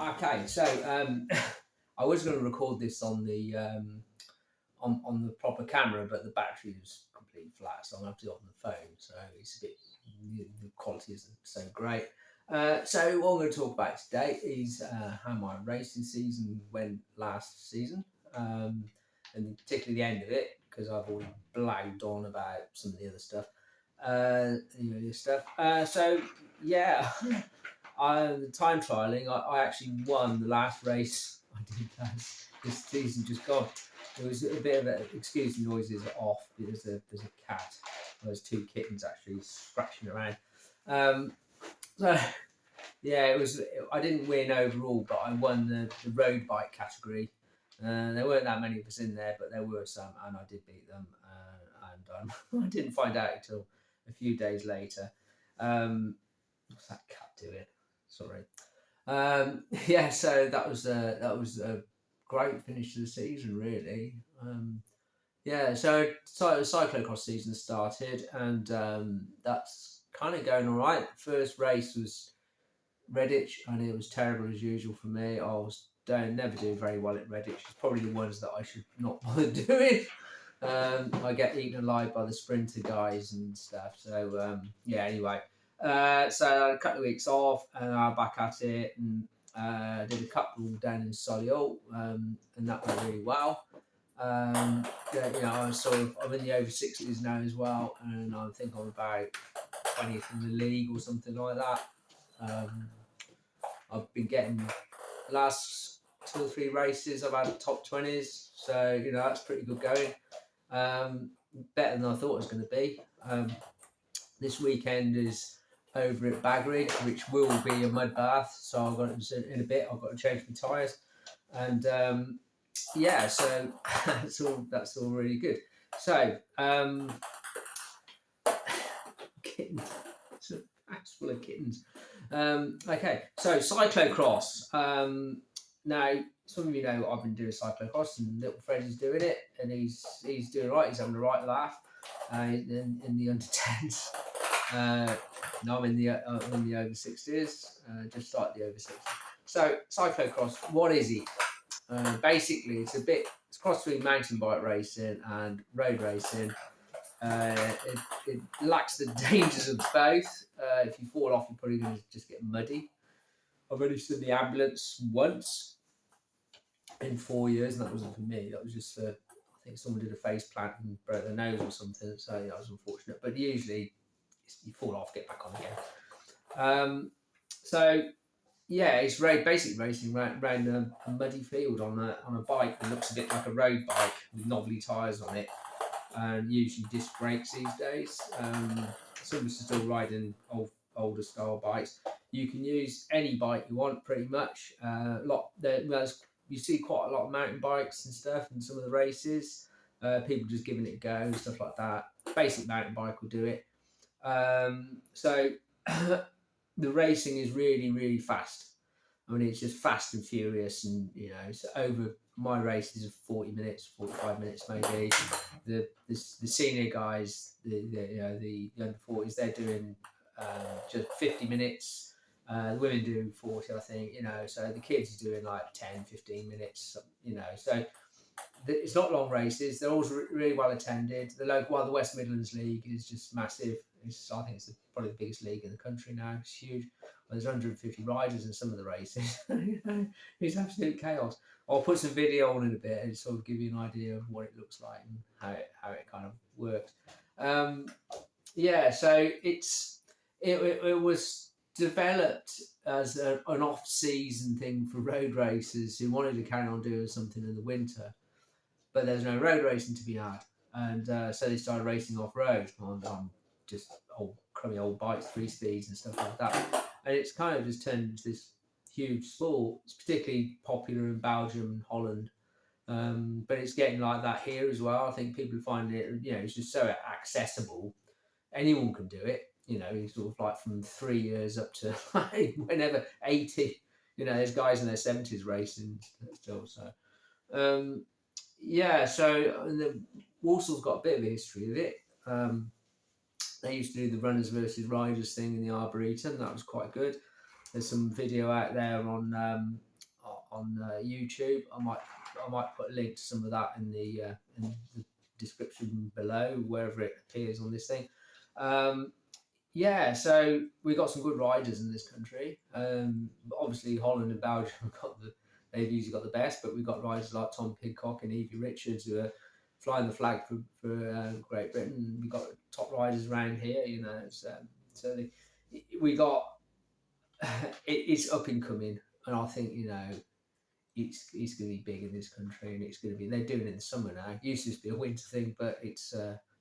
Okay, so I was going to record this on the on the proper camera, but the battery was completely flat, so I'm going to have to do it on the phone. So it's a bit the quality isn't so great. So what I'm going to talk about today is how my racing season went last season, and particularly the end of it, because I've already blagged on about some of the other stuff. The earlier stuff. So yeah. The time trialing, I actually won the last race I did this season just gone. It was a bit of a, excuse the noises off, because there's a cat. There's two kittens actually scratching around. So yeah, it was. I didn't win overall, but I won the road bike category. There weren't that many of us in there, but there were some, and I did beat them. And I didn't find out until a few days later. What's that cat doing? Sorry. Yeah, so that was a great finish to the season, really. Yeah, so the cyclo-cross season started, and that's kind of going all right. First race was Redditch, and it was terrible as usual for me. I was never doing very well at Redditch. It's probably the ones that I should not bother doing. I get eaten alive by the sprinter guys and stuff. So yeah, anyway. So I had a couple of weeks off, and I'm back at it, and did a couple down in Solihull, and that went really well. Yeah, I'm in the over 60s now as well, and I think I'm about 20th in the league or something like that. I've been getting the last 2 or 3 races, I've had top 20s, so that's pretty good going. Better than I thought it was going to be. This weekend is over at Bagridge, which will be a mud bath. So I've got in a bit. I've got to change my tyres, and yeah, so that's all really good. So kittens, it's a house full of kittens. Okay, so cyclo-cross. Now, some of you know I've been doing cyclo-cross, and little Fred is doing it, and he's doing right. He's having a right laugh in the under 10s. No, I'm in the over 60s. Just started the over 60s. So cyclo-cross, what is it? Basically, it's cross between mountain bike racing and road racing. It lacks the dangers of both. If you fall off, you're probably going to just get muddy. I've only seen the ambulance once in 4 years, and that wasn't for me. That was just for, I think someone did a face plant and broke their nose or something. So that was unfortunate. But usually, you fall off, get back on again. So yeah, it's basically racing around a muddy field on a bike that looks a bit like a road bike with knobbly tyres on it, and usually disc brakes these days. Some of us are still riding older style bikes. You can use any bike you want, pretty much. You see quite a lot of mountain bikes and stuff in some of the races. People just giving it a go and stuff like that. Basic mountain bike will do it. So the racing is really, really fast. I mean, it's just fast and furious, and it's over. My races are 40 minutes, 45 minutes maybe. The senior guys, the under 40s, they're doing just 50 minutes. The women do 40, I think. So the kids are doing like 10, 15 minutes. So it's not long races. They're always really well attended. The West Midlands League is just massive. I think it's probably the biggest league in the country now. It's huge. There's 150 riders in some of the races. It's absolute chaos. I'll put some video on in a bit and sort of give you an idea of what it looks like and how it kind of works. Yeah, so it was developed as an off-season thing for road racers who wanted to carry on doing something in the winter, but there's no road racing to be had, and so they started racing off-road on just crummy old bikes, 3 speeds and stuff like that. And it's kind of just turned into this huge sport. It's particularly popular in Belgium and Holland, but it's getting like that here as well. I think people find it, it's just so accessible. Anyone can do it. It's sort of like from 3 years up to whenever 80. There's guys in their 70s racing still. So yeah, so Walsall's got a bit of a history of it. They used to do the runners versus riders thing in the Arboretum. That was quite good. There's some video out there on on YouTube. I might put a link to some of that in the description below, wherever it appears on this thing. Yeah, so we've got some good riders in this country. Obviously, Holland and Belgium have they've usually got the best, but we've got riders like Tom Pidcock and Evie Richards who are flying the flag for Great Britain. We've got top riders around here, you know. We got it's up and coming, and I think, you know, it's going to be big in this country, and it's going to be. They're doing it in the summer now. It used to just be a winter thing, but it's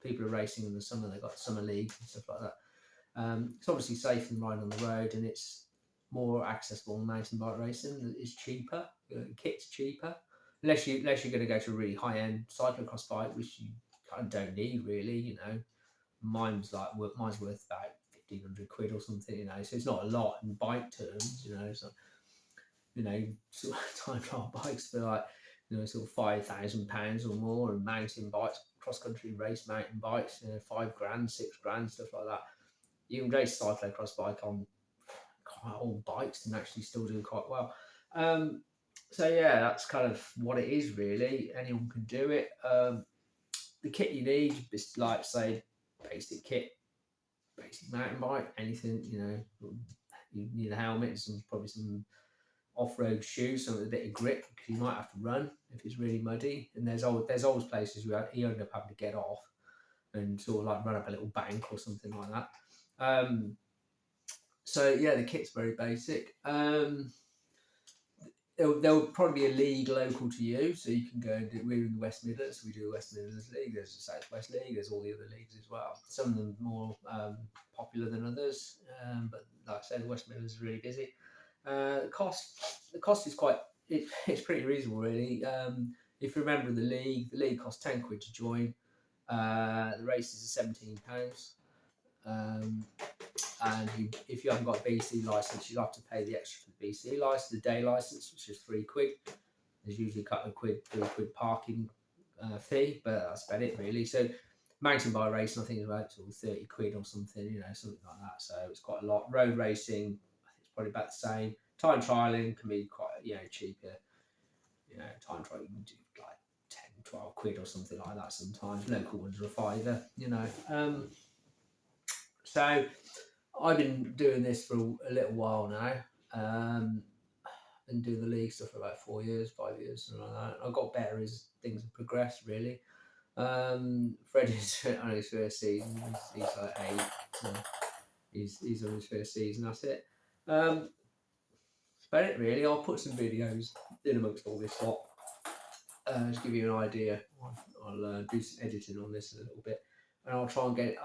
people are racing in the summer. They've got summer leagues and stuff like that. It's obviously safer than riding on the road, and it's more accessible than mountain bike racing. It's cheaper. Kit's cheaper, unless you're going to go to a really high end cyclo-cross bike, which you kind of don't need really. You know, mine's worth about £1,500 or something. You know, so it's not a lot in bike terms. You know, so you know, sort of time trial bikes for like, you know, sort of £5,000 or more, and mountain bikes, cross country race mountain bikes, you know, £5,000, £6,000, stuff like that. You can race cyclo-cross bike on quite old bikes and actually still do quite well. So yeah, that's kind of what it is really. Anyone can do it. The kit you need is like, say, basic kit, basic mountain bike, anything, you know. You need a helmet, probably some off-road shoes, something with a bit of grip, because you might have to run if it's really muddy. And there's always places where you end up having to get off and sort of like run up a little bank or something like that. So yeah, the kit's very basic. There'll probably be a league local to you, so you can go and do. We're in the West Midlands, so we do the West Midlands League. There's the South West League. There's all the other leagues as well. Some of them more popular than others, but like I said, the West Midlands is really busy. The cost is it's pretty reasonable really. If you remember the league costs £10 to join. The races are £17. And if you haven't got a BC license, you'll have to pay the extra for the BC license, the day license, which is £3. There's usually a couple of £3 parking fee, but that's about it really. So mountain bike racing, I think, is about sort of £30 or something, you know, something like that. So it's quite a lot. Road racing, I think it's probably about the same. Time trialing can be quite, you know, cheaper. You know, time trial you can do like £10, £12 or something like that sometimes. Local ones are a fiver, you know. So I've been doing this for a little while now. Been doing the league stuff for about 4 years, 5 years, something like that. I've got better as things have progressed, really. Freddie's on his first season. He's like 8. So he's on his first season. That's it. That's about it, really. I'll put some videos in amongst all this lot. To give you an idea. I'll do some editing on this a little bit, and I'll try and get it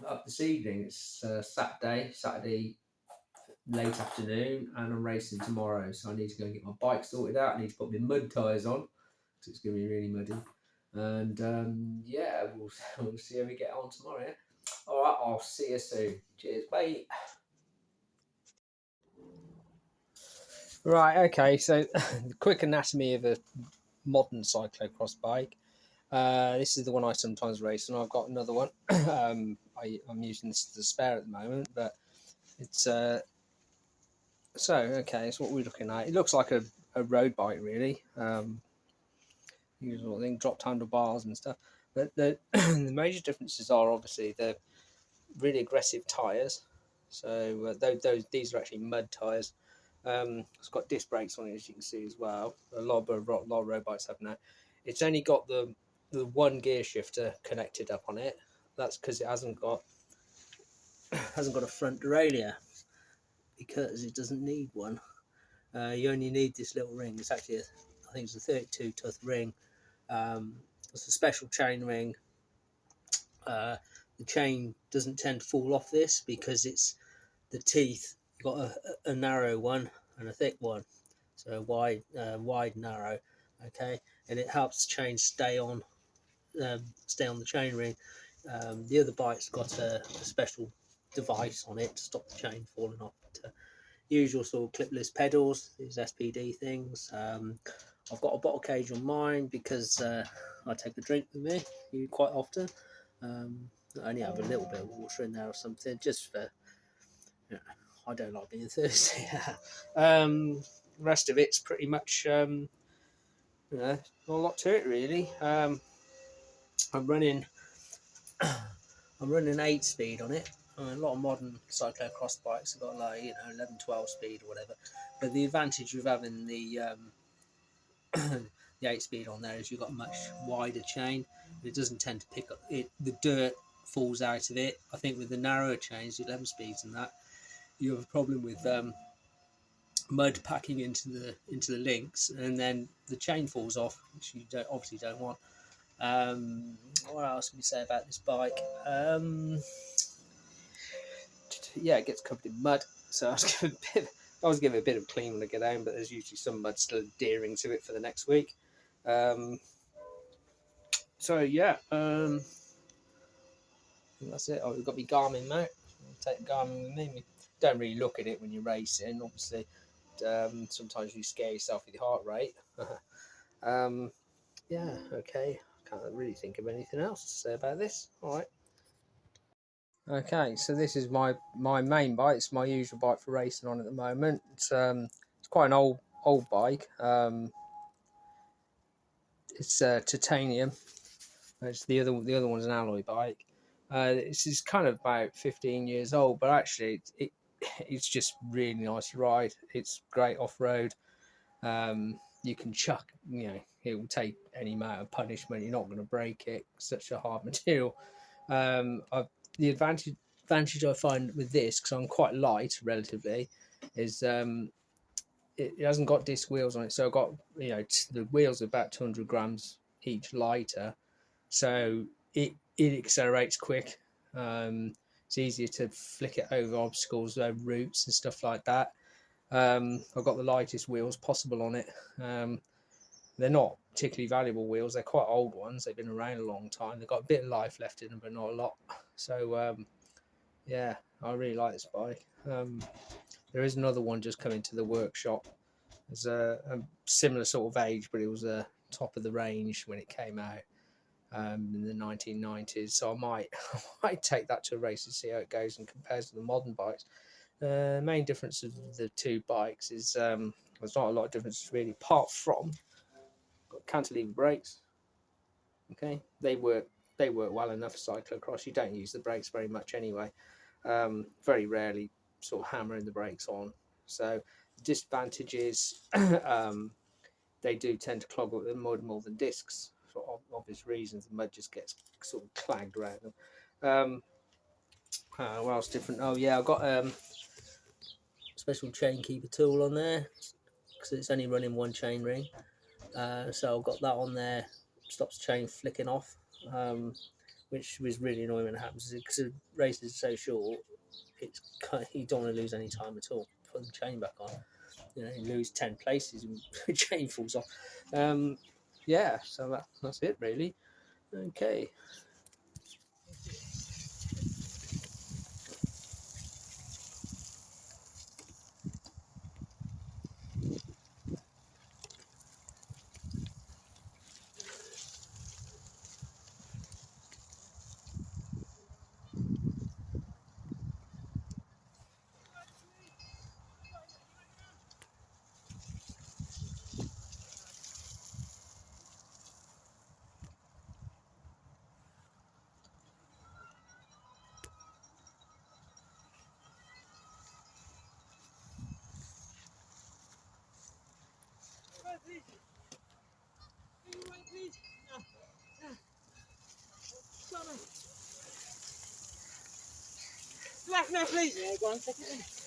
up this evening. It's Saturday late afternoon, and I'm racing tomorrow, so I need to go and get my bike sorted out. I need to put my mud tyres on because it's going to be really muddy. And yeah, we'll see how we get on tomorrow. Yeah? All right, I'll see you soon. Cheers, bye. Right, okay, so quick anatomy of a modern cyclo-cross bike. This is the one I sometimes race, and I've got another one. I'm using this as a spare at the moment, but it's so okay. So what we're looking at, it looks like a road bike really. Usual thing, dropped handlebars and stuff. But the the major differences are obviously the really aggressive tyres. So these are actually mud tyres. It's got disc brakes on it, as you can see as well. A lot of road bikes have now. It's only got the one gear shifter connected up on it. That's because it hasn't got a front derailleur, because it doesn't need one. You only need this little ring. It's actually I think it's a 32 tooth ring. It's a special chain ring. The chain doesn't tend to fall off this because it's the teeth. You've got a narrow one and a thick one, so wide, narrow. Okay, and it helps the chain stay on the chain ring. The other bike's got a special device on it to stop the chain falling off. Usual sort of clipless pedals, these SPD things. I've got a bottle cage on mine because I take a drink with me quite often. I only have a little bit of water in there or something, just for, you know, I don't like being thirsty. the rest of it's pretty much you know, not a lot to it really. I'm running I'm running 8 speed on it. I mean, a lot of modern cyclo-cross bikes have got like, you know, 11, 12 speed or whatever. But the advantage of having the the 8 speed on there is you've got a much wider chain. It doesn't tend to pick up it. The dirt falls out of it. I think with the narrower chains, the 11 speeds and that, you have a problem with mud packing into the links, and then the chain falls off, which you obviously don't want. What else can we say about this bike? Yeah, it gets covered in mud, so I was giving it a bit of clean when I get home, but there's usually some mud still adhering to it for the next week. So yeah, I think that's it. Oh, we've got my Garmin mount. I'll take the Garmin with me. Don't really look at it when you're racing, obviously. Sometimes you scare yourself with your heart rate. Yeah, okay. Can't really think of anything else to say about this. All right. Okay, so this is my main bike. It's my usual bike for racing on at the moment. It's quite an old bike. It's titanium. It's the other one's an alloy bike. This is kind of about 15 years old, but actually it's just really nice to ride. It's great off road. You can chuck, you know, it will take any amount of punishment. You're not going to break it. It's such a hard material. The advantage I find with this, because I'm quite light relatively, is it hasn't got disc wheels on it. So I've got, you know, the wheels are about 200 grams each lighter, so it accelerates quick. It's easier to flick it over obstacles, over roots and stuff like that. I've got the lightest wheels possible on it. They're not particularly valuable wheels. They're quite old ones. They've been around a long time. They've got a bit of life left in them, but not a lot. So yeah, I really like this bike. There is another one just coming to the workshop. There's a similar sort of age, but it was a top of the range when it came out in the 1990s. So I might take that to a race and see how it goes and compares to the modern bikes. Main difference of the two bikes is there's not a lot of difference really, apart from got cantilever brakes. Okay, they work well enough for cyclocross. You don't use the brakes very much anyway. Very rarely sort of hammering the brakes on. So the disadvantage is they do tend to clog up the mud more than discs for obvious reasons. The mud just gets sort of clagged around them. What else different? Oh yeah, I've got special chain keeper tool on there because it's only running one chain ring. So I've got that on there, stops chain flicking off, which was really annoying when it happens because the race is so short. It's you don't want to lose any time at all. Put the chain back on, you know, you lose 10 places and the chain falls off. Yeah, so that's it really. Okay. Left now, please. Yeah, go on, take it in.